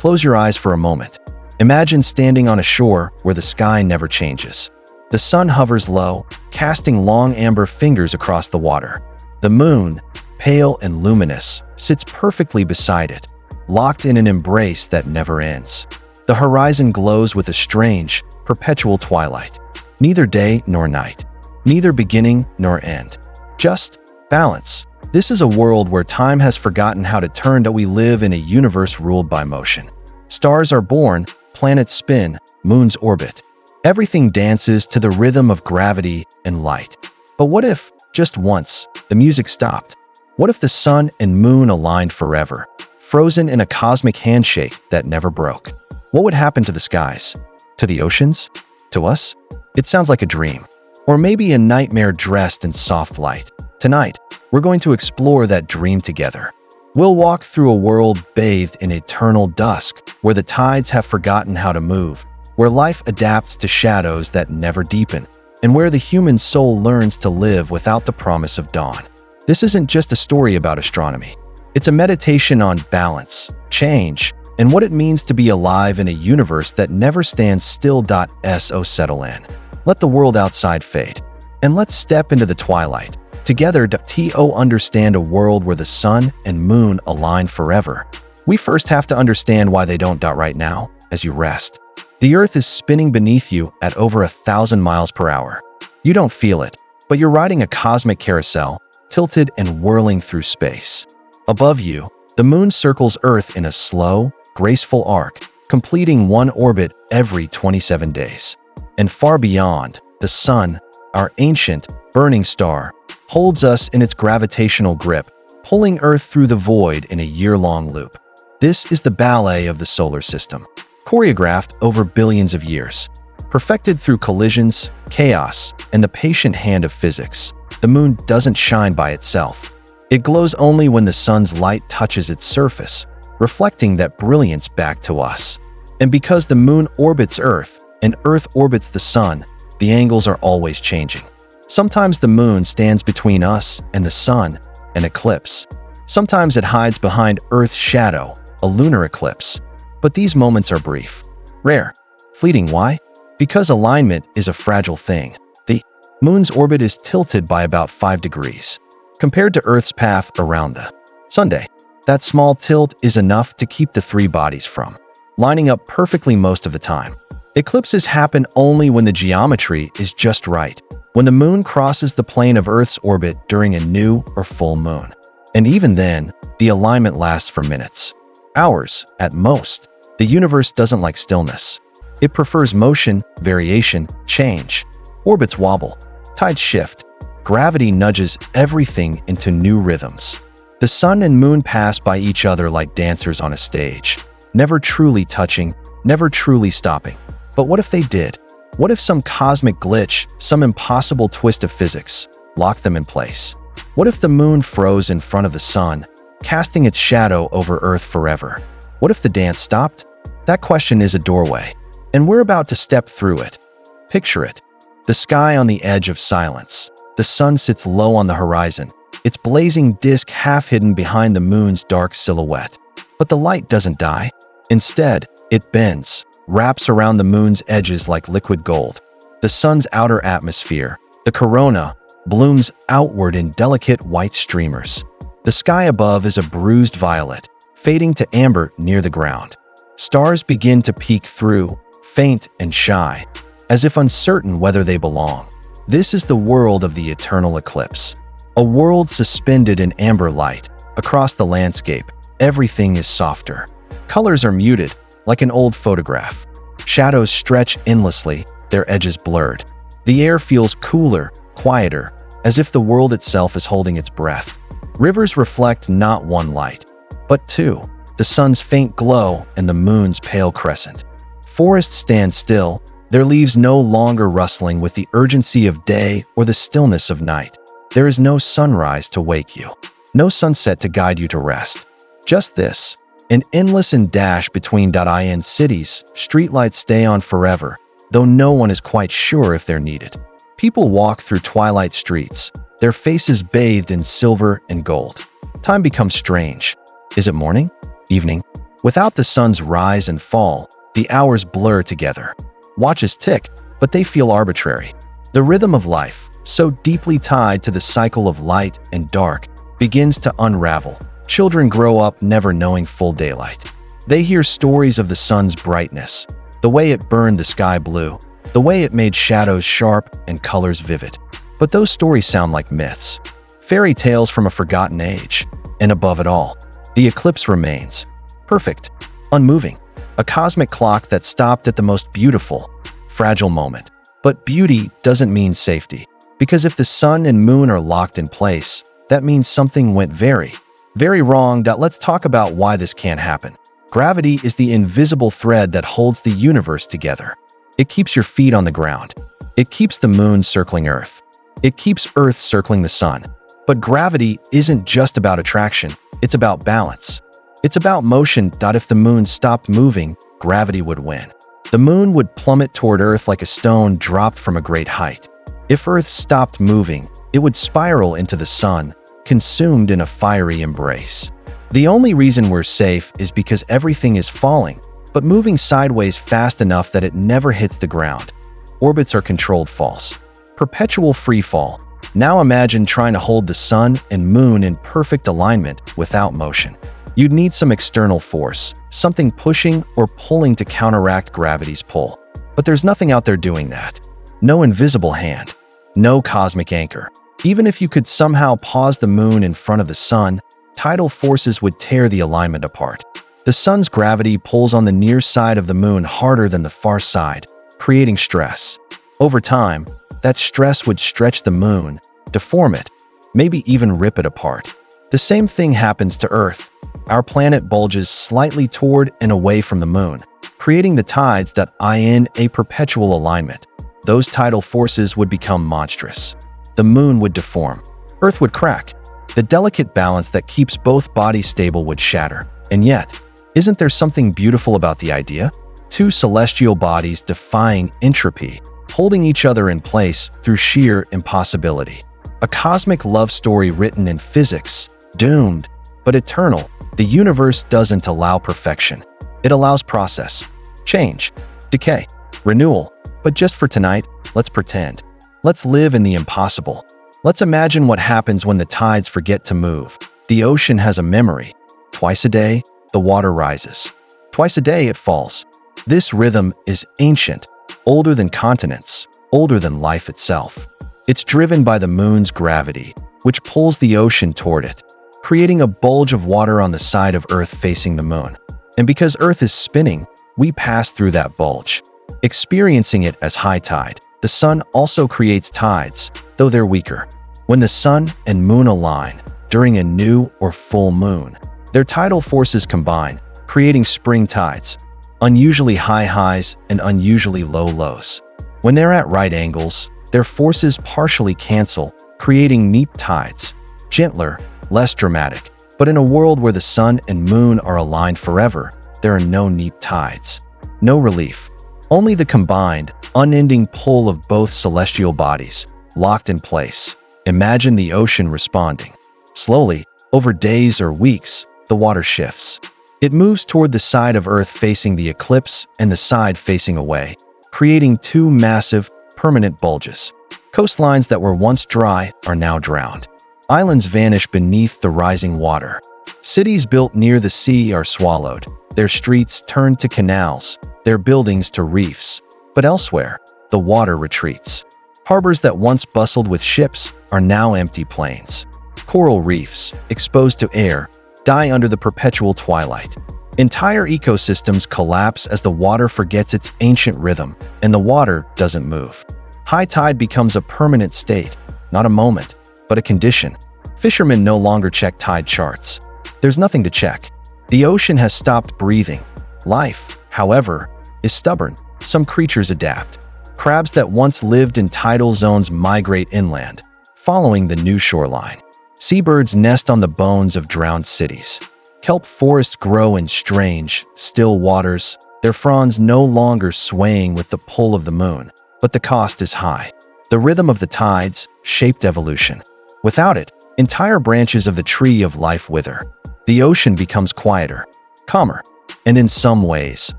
Close your eyes for a moment. Imagine standing on a shore where the sky never changes. The sun hovers low, casting long amber fingers across the water. The moon, pale and luminous, sits perfectly beside it, locked in an embrace that never ends. The horizon glows with a strange, perpetual twilight. Neither day nor night. Neither beginning nor end. Just balance. This is a world where time has forgotten how to turn, that we live in a universe ruled by motion. Stars are born, planets spin, moons orbit. Everything dances to the rhythm of gravity and light. But what if, just once, the music stopped? What if the sun and moon aligned forever, frozen in a cosmic handshake that never broke? What would happen to the skies? To the oceans? To us? It sounds like a dream. Or maybe a nightmare dressed in soft light. Tonight, we're going to explore that dream together. We'll walk through a world bathed in eternal dusk, where the tides have forgotten how to move, where life adapts to shadows that never deepen, and where the human soul learns to live without the promise of dawn. This isn't just a story about astronomy. It's a meditation on balance, change, and what it means to be alive in a universe that never stands still. So settle in. Let the world outside fade, and let's step into the twilight. Together, to understand a world where the sun and moon align forever. We first have to understand why they don't. Right now, as you rest, the Earth is spinning beneath you at over 1,000 miles per hour. You don't feel it, but you're riding a cosmic carousel, tilted and whirling through space. Above you, the moon circles Earth in a slow, graceful arc, completing one orbit every 27 days. And far beyond, the sun, our ancient, burning star, holds us in its gravitational grip, pulling Earth through the void in a year-long loop. This is the ballet of the solar system, choreographed over billions of years. Perfected through collisions, chaos, and the patient hand of physics, the moon doesn't shine by itself. It glows only when the sun's light touches its surface, reflecting that brilliance back to us. And because the moon orbits Earth, and Earth orbits the sun, the angles are always changing. Sometimes the moon stands between us and the sun, an eclipse. Sometimes it hides behind Earth's shadow, a lunar eclipse. But these moments are brief, rare, fleeting. Why? Because alignment is a fragile thing. The moon's orbit is tilted by about 5 degrees, compared to Earth's path around the Sunday. That small tilt is enough to keep the three bodies from lining up perfectly most of the time. Eclipses happen only when the geometry is just right, when the moon crosses the plane of Earth's orbit during a new or full moon. And even then, the alignment lasts for minutes, hours at most. The universe doesn't like stillness. It prefers motion, variation, change. Orbits wobble, tides shift, gravity nudges everything into new rhythms. The sun and moon pass by each other like dancers on a stage, never truly touching, never truly stopping. But what if they did? What if some cosmic glitch, some impossible twist of physics, locked them in place? What if the moon froze in front of the sun, casting its shadow over Earth forever? What if the dance stopped? That question is a doorway, and we're about to step through it. Picture it. The sky on the edge of silence. The sun sits low on the horizon, its blazing disk half hidden behind the moon's dark silhouette. But the light doesn't die. Instead, it bends, wraps around the moon's edges like liquid gold. The sun's outer atmosphere, the corona, blooms outward in delicate white streamers. The sky above is a bruised violet, fading to amber near the ground. Stars begin to peek through, faint and shy, as if uncertain whether they belong. This is the world of the eternal eclipse. A world suspended in amber light. Across the landscape, everything is softer. Colors are muted, like an old photograph. Shadows stretch endlessly, their edges blurred. The air feels cooler, quieter, as if the world itself is holding its breath. Rivers reflect not one light, but two, the sun's faint glow and the moon's pale crescent. Forests stand still, their leaves no longer rustling with the urgency of day or the stillness of night. There is no sunrise to wake you, no sunset to guide you to rest. Just this, an endless dash between in cities. Streetlights stay on forever, though no one is quite sure if they're needed. People walk through twilight streets, their faces bathed in silver and gold. Time becomes strange. Is it morning? Evening? Without the sun's rise and fall, the hours blur together. Watches tick, but they feel arbitrary. The rhythm of life, so deeply tied to the cycle of light and dark, begins to unravel. Children grow up never knowing full daylight. They hear stories of the sun's brightness, the way it burned the sky blue, the way it made shadows sharp and colors vivid. But those stories sound like myths, fairy tales from a forgotten age. And above it all, the eclipse remains, perfect, unmoving, a cosmic clock that stopped at the most beautiful, fragile moment. But beauty doesn't mean safety, because if the sun and moon are locked in place, that means something went very, very wrong. Let's talk about why this can't happen. Gravity is the invisible thread that holds the universe together. It keeps your feet on the ground. It keeps the moon circling Earth. It keeps Earth circling the sun. But gravity isn't just about attraction, it's about balance. It's about motion. If the moon stopped moving, gravity would win. The moon would plummet toward Earth like a stone dropped from a great height. If Earth stopped moving, it would spiral into the sun, consumed in a fiery embrace. The only reason we're safe is because everything is falling, but moving sideways fast enough that it never hits the ground. Orbits are controlled falls. Perpetual free fall. Now imagine trying to hold the sun and moon in perfect alignment without motion. You'd need some external force, something pushing or pulling to counteract gravity's pull. But there's nothing out there doing that. No invisible hand. No cosmic anchor. Even if you could somehow pause the moon in front of the sun, tidal forces would tear the alignment apart. The sun's gravity pulls on the near side of the moon harder than the far side, creating stress. Over time, that stress would stretch the moon, deform it, maybe even rip it apart. The same thing happens to Earth. Our planet bulges slightly toward and away from the moon, creating the tides that are in a perpetual alignment. Those tidal forces would become monstrous. The moon would deform. Earth would crack. The delicate balance that keeps both bodies stable would shatter. And yet, isn't there something beautiful about the idea? Two celestial bodies defying entropy, holding each other in place through sheer impossibility. A cosmic love story written in physics, doomed, but eternal. The universe doesn't allow perfection. It allows process, change, decay, renewal. But just for tonight, let's pretend. Let's live in the impossible. Let's imagine what happens when the tides forget to move. The ocean has a memory. Twice a day, the water rises. Twice a day, it falls. This rhythm is ancient, older than continents, older than life itself. It's driven by the moon's gravity, which pulls the ocean toward it, creating a bulge of water on the side of Earth facing the moon. And because Earth is spinning, we pass through that bulge, experiencing it as high tide. The sun also creates tides, though they're weaker. When the sun and moon align during a new or full moon, their tidal forces combine, creating spring tides, unusually high highs and unusually low lows. When they're at right angles, their forces partially cancel, creating neap tides, gentler, less dramatic. But in a world where the sun and moon are aligned forever, there are no neap tides. No relief. Only the combined, unending pull of both celestial bodies, locked in place. Imagine the ocean responding. Slowly, over days or weeks, the water shifts. It moves toward the side of Earth facing the eclipse and the side facing away, creating two massive, permanent bulges. Coastlines that were once dry are now drowned. Islands vanish beneath the rising water. Cities built near the sea are swallowed. Their streets turn to canals, their buildings to reefs. But elsewhere, the water retreats. Harbors that once bustled with ships are now empty plains. Coral reefs, exposed to air, die under the perpetual twilight. Entire ecosystems collapse as the water forgets its ancient rhythm, and the water doesn't move. High tide becomes a permanent state, not a moment, but a condition. Fishermen no longer check tide charts. There's nothing to check. The ocean has stopped breathing. Life, however, is stubborn. Some creatures adapt. Crabs that once lived in tidal zones migrate inland, following the new shoreline. Seabirds nest on the bones of drowned cities. Kelp forests grow in strange, still waters, their fronds no longer swaying with the pull of the moon. But the cost is high. The rhythm of the tides shaped evolution. Without it, entire branches of the tree of life wither. The ocean becomes quieter, calmer, and in some ways,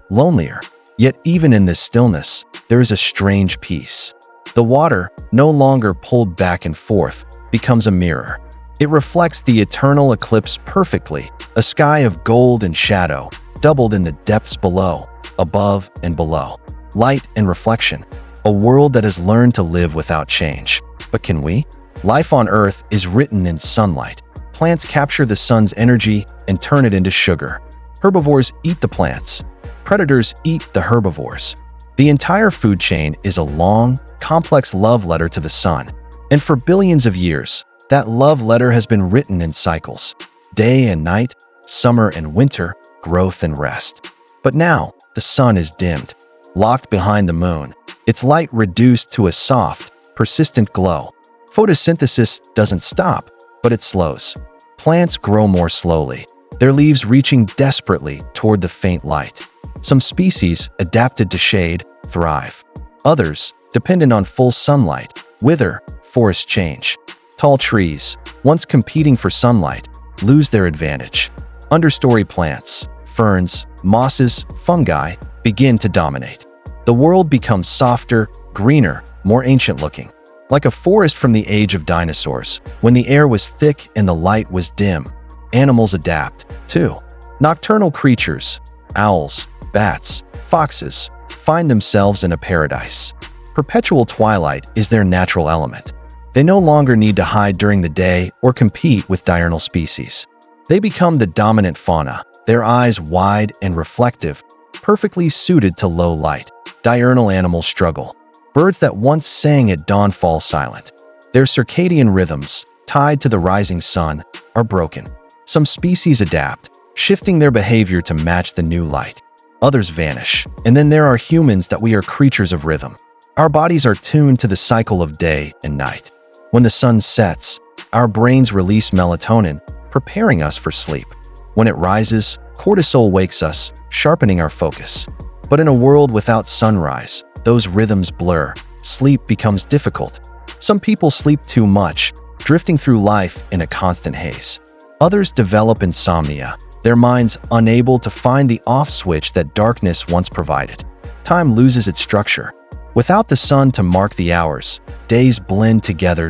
lonelier. Yet even in this stillness, there is a strange peace. The water, no longer pulled back and forth, becomes a mirror. It reflects the eternal eclipse perfectly, a sky of gold and shadow, doubled in the depths below, above and below. Light and reflection, a world that has learned to live without change. But can we? Life on Earth is written in sunlight. Plants capture the sun's energy and turn it into sugar. Herbivores eat the plants. Predators eat the herbivores. The entire food chain is a long, complex love letter to the sun. And for billions of years, that love letter has been written in cycles. Day and night, summer and winter, growth and rest. But now, the sun is dimmed, locked behind the moon, its light reduced to a soft, persistent glow. Photosynthesis doesn't stop, but it slows. Plants grow more slowly, their leaves reaching desperately toward the faint light. Some species, adapted to shade, thrive. Others, dependent on full sunlight, wither, forests change. Tall trees, once competing for sunlight, lose their advantage. Understory plants, ferns, mosses, fungi begin to dominate. The world becomes softer, greener, more ancient-looking. Like a forest from the age of dinosaurs, when the air was thick and the light was dim. Animals adapt, too. Nocturnal creatures, owls, bats, foxes, find themselves in a paradise. Perpetual twilight is their natural element. They no longer need to hide during the day or compete with diurnal species. They become the dominant fauna, their eyes wide and reflective, perfectly suited to low light. Diurnal animals struggle. Birds that once sang at dawn fall silent. Their circadian rhythms, tied to the rising sun, are broken. Some species adapt, shifting their behavior to match the new light. Others vanish, and then there are humans that we are creatures of rhythm. Our bodies are tuned to the cycle of day and night. When the sun sets, our brains release melatonin, preparing us for sleep. When it rises, cortisol wakes us, sharpening our focus. But in a world without sunrise, those rhythms blur. Sleep becomes difficult. Some people sleep too much, drifting through life in a constant haze. Others develop insomnia, their minds unable to find the off switch that darkness once provided. Time loses its structure. Without the sun to mark the hours, days blend together.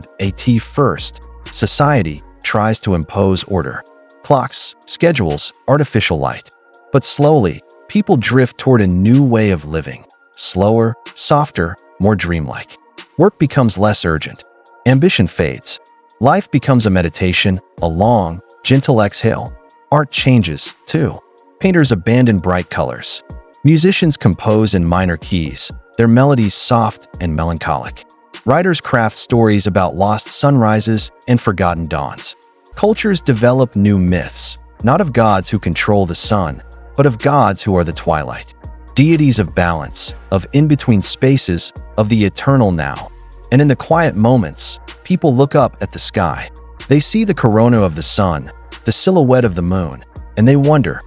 First, society tries to impose order. Clocks, schedules, artificial light. But slowly, people drift toward a new way of living. Slower, softer, more dreamlike. Work becomes less urgent. Ambition fades. Life becomes a meditation, a long, gentle exhale. Art changes, too. Painters abandon bright colors. Musicians compose in minor keys, their melodies soft and melancholic. Writers craft stories about lost sunrises and forgotten dawns. Cultures develop new myths, not of gods who control the sun, but of gods who are the twilight. Deities of balance, of in-between spaces, of the eternal now. And in the quiet moments, people look up at the sky. They see the corona of the sun, the silhouette of the moon, and they wonder,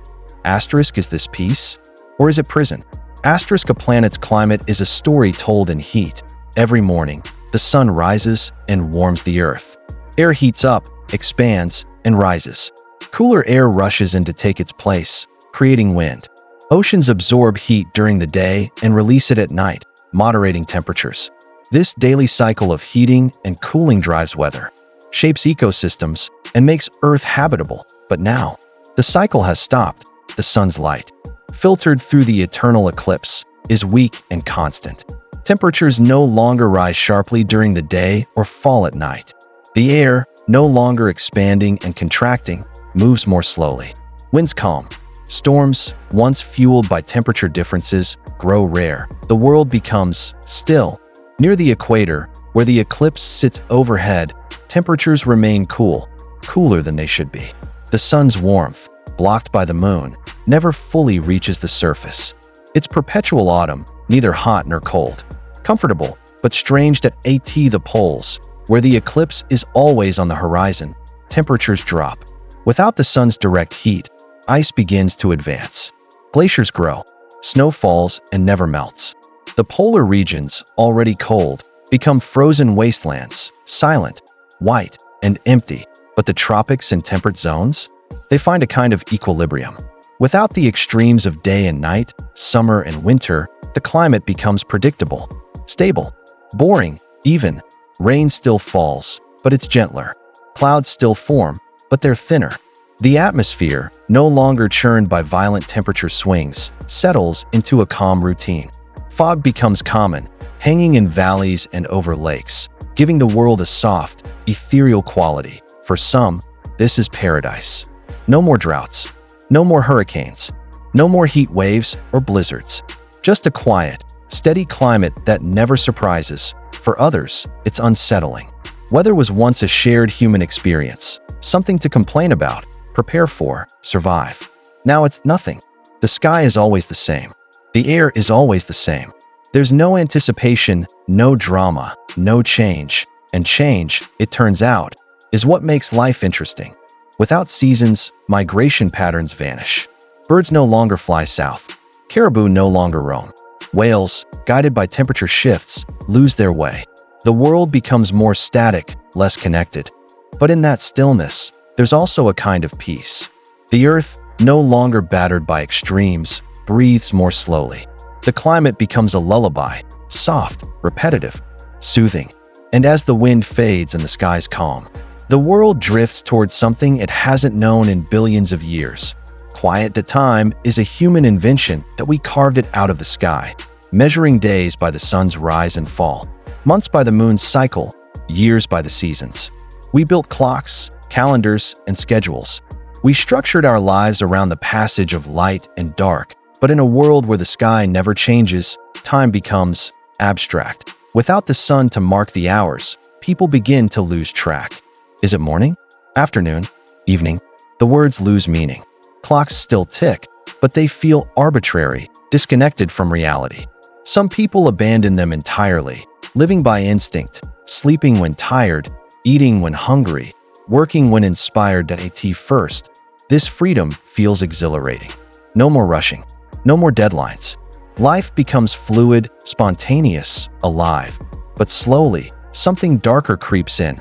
is this peace? Or is it prison? A planet's climate is a story told in heat. Every morning, the sun rises and warms the earth. Air heats up, expands, and rises. Cooler air rushes in to take its place, creating wind. Oceans absorb heat during the day and release it at night, moderating temperatures. This daily cycle of heating and cooling drives weather, shapes ecosystems, and makes Earth habitable. But now, the cycle has stopped. The sun's light, filtered through the eternal eclipse, is weak and constant. Temperatures no longer rise sharply during the day or fall at night. The air, no longer expanding and contracting, moves more slowly. Winds calm. Storms, once fueled by temperature differences, grow rare. The world becomes still. Near the equator, where the eclipse sits overhead, temperatures remain cool, cooler than they should be. The sun's warmth, blocked by the moon, never fully reaches the surface. It's perpetual autumn, neither hot nor cold. Comfortable, but strange at the poles, where the eclipse is always on the horizon, temperatures drop. Without the sun's direct heat, ice begins to advance. Glaciers grow, snow falls and never melts. The polar regions, already cold, become frozen wastelands, silent, white, and empty. But the tropics and temperate zones? They find a kind of equilibrium. Without the extremes of day and night, summer and winter, the climate becomes predictable, stable, boring, even. Rain still falls, but it's gentler. Clouds still form, but they're thinner. The atmosphere, no longer churned by violent temperature swings, settles into a calm routine. Fog becomes common, hanging in valleys and over lakes, giving the world a soft, ethereal quality. For some, this is paradise. No more droughts, no more hurricanes, no more heat waves or blizzards. Just a quiet, steady climate that never surprises. For others, it's unsettling. Weather was once a shared human experience, something to complain about, prepare for, survive. Now it's nothing. The sky is always the same. The air is always the same. There's no anticipation, no drama, no change. And change, it turns out, is what makes life interesting. Without seasons, migration patterns vanish. Birds no longer fly south. Caribou no longer roam. Whales, guided by temperature shifts, lose their way. The world becomes more static, less connected. But in that stillness, there's also a kind of peace. The earth, no longer battered by extremes, breathes more slowly. The climate becomes a lullaby, soft, repetitive, soothing. And as the wind fades and the skies calm, the world drifts towards something it hasn't known in billions of years. Quiet time is a human invention that we carved it out of the sky, measuring days by the sun's rise and fall, months by the moon's cycle, years by the seasons. We built clocks, calendars, and schedules. We structured our lives around the passage of light and dark, but in a world where the sky never changes, time becomes abstract. Without the sun to mark the hours, people begin to lose track. Is it morning? Afternoon? Evening? The words lose meaning. Clocks still tick, but they feel arbitrary, disconnected from reality. Some people abandon them entirely, living by instinct, sleeping when tired, eating when hungry, working when inspired. At first, this freedom feels exhilarating. No more rushing, no more deadlines. Life becomes fluid, spontaneous, alive. But slowly, something darker creeps in.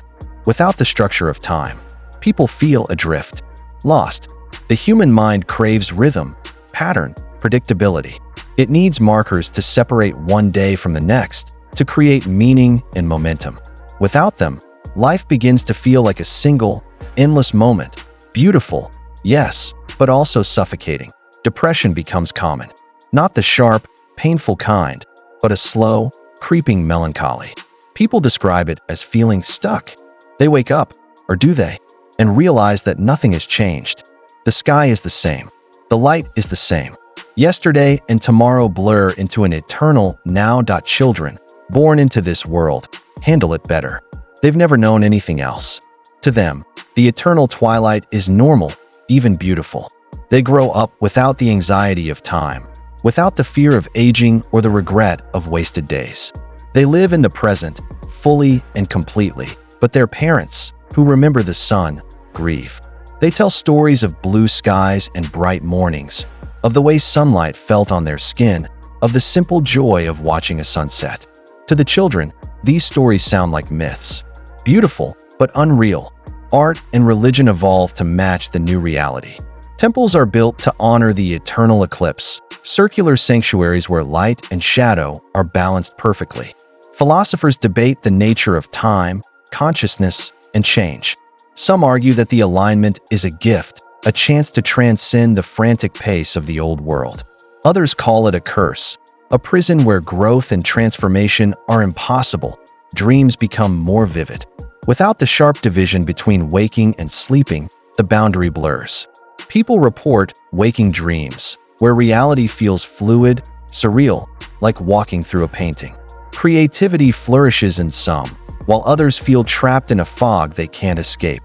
Without the structure of time, people feel adrift, lost. The human mind craves rhythm, pattern, predictability. It needs markers to separate one day from the next, to create meaning and momentum. Without them, life begins to feel like a single, endless moment. Beautiful, yes, but also suffocating. Depression becomes common. Not the sharp, painful kind, but a slow, creeping melancholy. People describe it as feeling stuck. They wake up, or do they, and realize that nothing has changed. The sky is the same. The light is the same. Yesterday and tomorrow blur into an eternal now. Children, born into this world, handle it better. They've never known anything else. To them, the eternal twilight is normal, even beautiful. They grow up without the anxiety of time, without the fear of aging or the regret of wasted days. They live in the present, fully and completely, but their parents, who remember the sun, grieve. They tell stories of blue skies and bright mornings, of the way sunlight felt on their skin, of the simple joy of watching a sunset. To the children, these stories sound like myths. Beautiful, but unreal. Art and religion evolve to match the new reality. Temples are built to honor the eternal eclipse, circular sanctuaries where light and shadow are balanced perfectly. Philosophers debate the nature of time, consciousness, and change. Some argue that the alignment is a gift, a chance to transcend the frantic pace of the old world. Others call it a curse, a prison where growth and transformation are impossible. Dreams become more vivid. Without the sharp division between waking and sleeping, the boundary blurs. People report waking dreams, where reality feels fluid, surreal, like walking through a painting. Creativity flourishes in some, while others feel trapped in a fog they can't escape.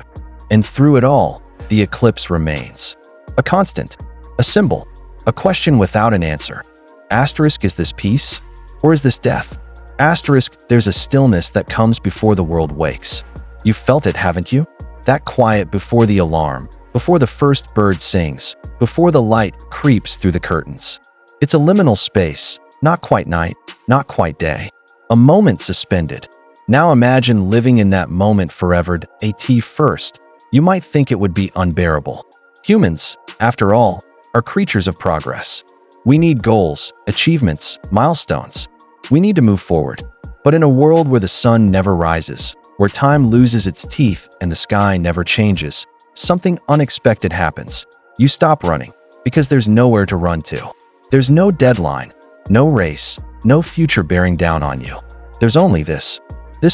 And through it all, the eclipse remains. A constant, a symbol, a question without an answer. Asterisk, is this peace? Or is this death? Asterisk, there's a stillness that comes before the world wakes. You've felt it, haven't you? That quiet before the alarm, before the first bird sings, before the light creeps through the curtains. It's a liminal space, not quite night, not quite day. A moment suspended. Now imagine living in that moment forever. At first, you might think it would be unbearable. Humans, after all, are creatures of progress. We need goals, achievements, milestones. We need to move forward. But in a world where the sun never rises, where time loses its teeth and the sky never changes, something unexpected happens. You stop running because there's nowhere to run to. There's no deadline, no race, no future bearing down on you. There's only this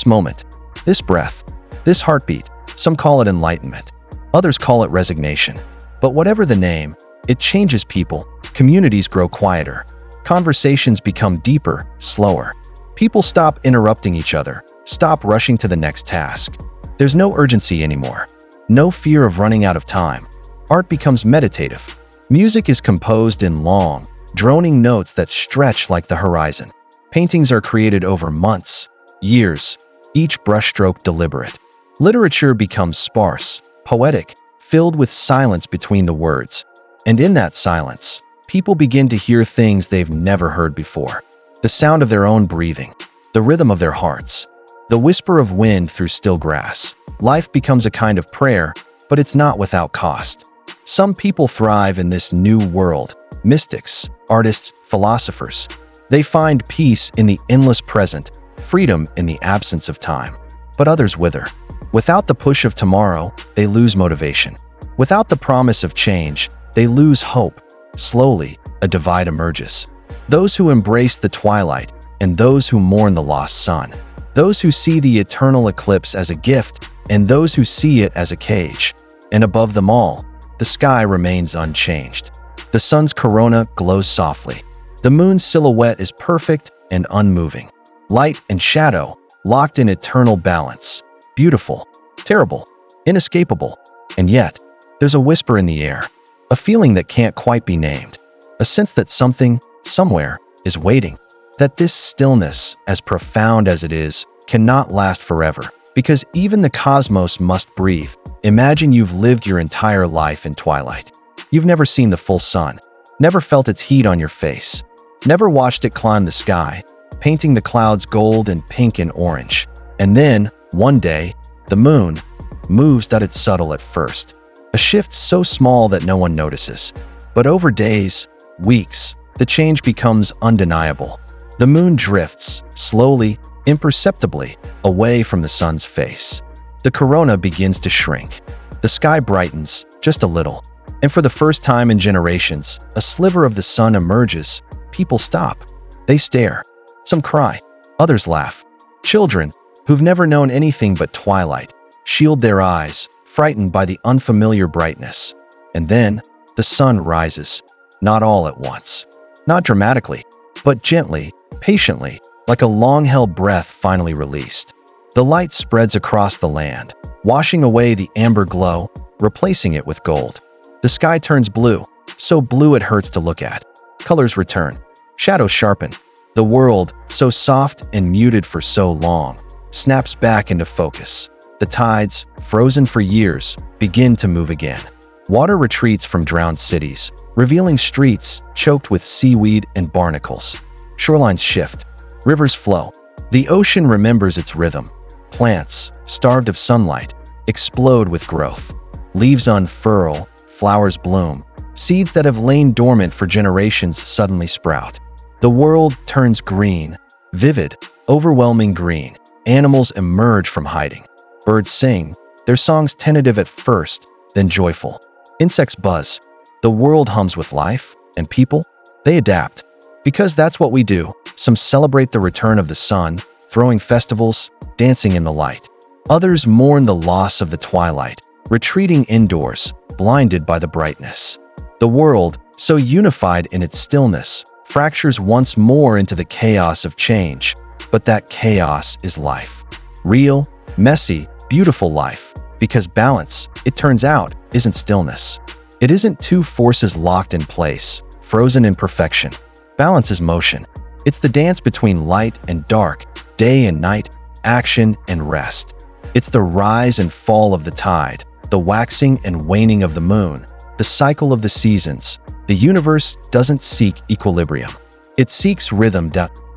moment, this breath, this heartbeat. Some call it enlightenment. Others call it resignation. But whatever the name, it changes people. Communities grow quieter. Conversations become deeper, slower. People stop interrupting each other, stop rushing to the next task. There's no urgency anymore. No fear of running out of time. Art becomes meditative. Music is composed in long, droning notes that stretch like the horizon. Paintings are created over months, years, each brushstroke deliberate. Literature becomes sparse, poetic, filled with silence between the words. And in that silence, people begin to hear things they've never heard before. The sound of their own breathing, the rhythm of their hearts, the whisper of wind through still grass. Life becomes a kind of prayer, but it's not without cost. Some people thrive in this new world. Mystics, artists, philosophers. They find peace in the endless present, freedom in the absence of time. But others wither. Without the push of tomorrow, they lose motivation. Without the promise of change, they lose hope. Slowly, a divide emerges. Those who embrace the twilight and those who mourn the lost sun. Those who see the eternal eclipse as a gift and those who see it as a cage. And above them all, the sky remains unchanged. The sun's corona glows softly. The moon's silhouette is perfect and unmoving. Light and shadow, locked in eternal balance. Beautiful, terrible, inescapable. And yet, there's a whisper in the air. A feeling that can't quite be named. A sense that something, somewhere, is waiting. That this stillness, as profound as it is, cannot last forever. Because even the cosmos must breathe. Imagine you've lived your entire life in twilight. You've never seen the full sun, never felt its heat on your face, never watched it climb the sky, painting the clouds gold and pink and orange. And then, one day, the moon moves. It's subtle at first. A shift so small that no one notices. But over days, weeks, the change becomes undeniable. The moon drifts, slowly, imperceptibly, away from the sun's face. The corona begins to shrink. The sky brightens, just a little. And for the first time in generations, a sliver of the sun emerges. People stop. They stare. Some cry. Others laugh. Children, who've never known anything but twilight, shield their eyes, frightened by the unfamiliar brightness. And then, the sun rises. Not all at once. Not dramatically, but gently, patiently, like a long-held breath finally released. The light spreads across the land, washing away the amber glow, replacing it with gold. The sky turns blue, so blue it hurts to look at. Colors return. Shadows sharpen. The world, so soft and muted for so long, snaps back into focus. The tides, frozen for years, begin to move again. Water retreats from drowned cities, revealing streets choked with seaweed and barnacles. Shorelines shift. Rivers flow. The ocean remembers its rhythm. Plants, starved of sunlight, explode with growth. Leaves unfurl, flowers bloom. Seeds that have lain dormant for generations suddenly sprout. The world turns green, vivid, overwhelming green. Animals emerge from hiding. Birds sing, their songs tentative at first, then joyful. Insects buzz. The world hums with life, and people, they adapt. Because that's what we do. Some celebrate the return of the sun, throwing festivals, dancing in the light. Others mourn the loss of the twilight, retreating indoors, blinded by the brightness. The world, so unified in its stillness, fractures once more into the chaos of change. But that chaos is life. Real, messy, beautiful life. Because balance, it turns out, isn't stillness. It isn't two forces locked in place, frozen in perfection. Balance is motion. It's the dance between light and dark, day and night, action and rest. It's the rise and fall of the tide, the waxing and waning of the moon, the cycle of the seasons. The universe doesn't seek equilibrium. It seeks rhythm,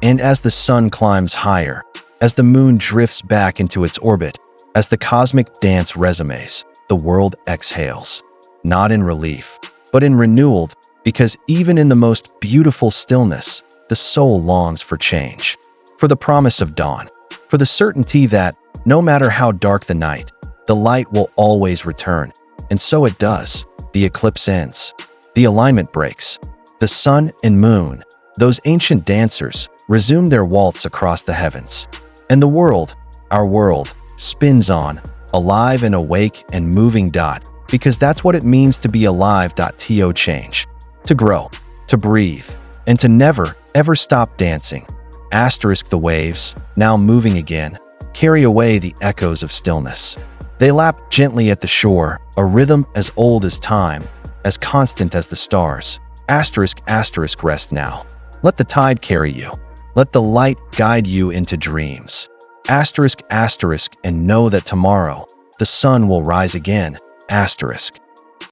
and as the sun climbs higher, as the moon drifts back into its orbit, as the cosmic dance resumes, the world exhales. Not in relief, but in renewal, because even in the most beautiful stillness, the soul longs for change, for the promise of dawn, for the certainty that, no matter how dark the night, the light will always return. And so it does. The eclipse ends. The alignment breaks. The sun and moon, those ancient dancers, resume their waltz across the heavens. And the world, our world, spins on, alive and awake and moving. Because that's what it means to be alive. To change, to grow, to breathe, and to never, ever stop dancing. The waves, now moving again, carry away the echoes of stillness. They lap gently at the shore, a rhythm as old as time, as constant as the stars. Rest now. Let the tide carry you. Let the light guide you into dreams. And know that tomorrow, the sun will rise again.